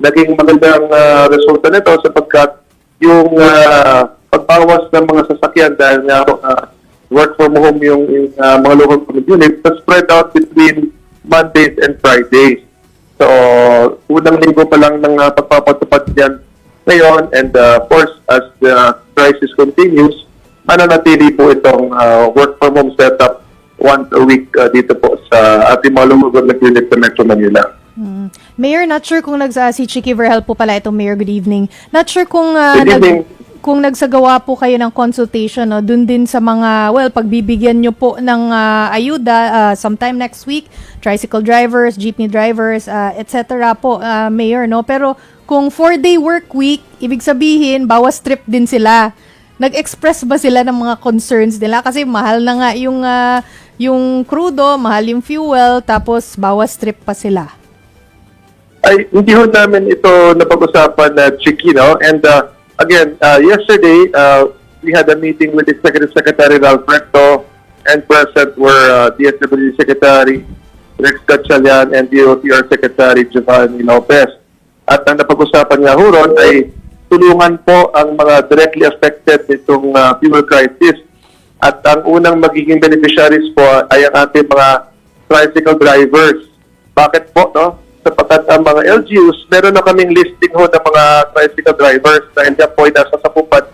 naging magandang resulta nito sapagkat yung pagbawas ng mga sasakyan dahil nga work from home yung mga local government units na spread out between Mondays and Fridays. So, unang linggo pa lang ng pagpapatupad yan ngayon, and of course, as the crisis continues, mananatili po itong work from home setup once a week dito po sa ating mga local government unit sa Metro Manila. Mayor, not sure kung si Chicky Verhel po pala itong Mayor, good evening. Not sure kung Good evening. kung nagsagawa po kayo ng consultation, no, dun din sa mga, pagbibigyan nyo po ng ayuda sometime next week, tricycle drivers, jeepney drivers, etc. po, Mayor, no? Pero kung 4-day work week, ibig sabihin, bawas trip din sila. Nag-express ba sila ng mga concerns nila? Kasi mahal na nga yung crudo, mahal yung fuel, tapos bawas trip pa sila. Ay, hindi ho namin ito napag-usapan na Chicky, no? And again, yesterday, we had a meeting with Executive Secretary Ralph Recto, and present were DSWD Secretary Rex Gatchalian and DOTR Secretary Giovanni Lopez. At ang napag-usapan niya ho ron ay tulungan po ang mga directly affected nitong fuel crisis. At ang unang magiging beneficiaries po ay ang ating mga tricycle drivers. Bakit po, no? Sapagkat ang mga LGUs, meron na kaming listing ho ng mga tricycle drivers dahil yan po ay nasa sapupad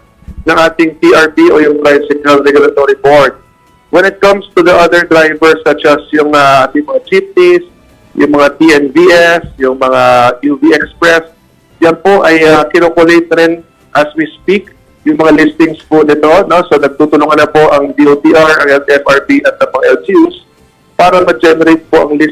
ng ating TRB o yung Tricycle Regulatory Board. When it comes to the other drivers such as yung ating mga jeepneys, yung mga TNVS, yung mga UV Express, yan po ay kinukulate rin as we speak yung mga listings po nito. No? So nagtutulungan na po ang DOTR, ang FRB at ang mga LGUs para ma-generate po ang list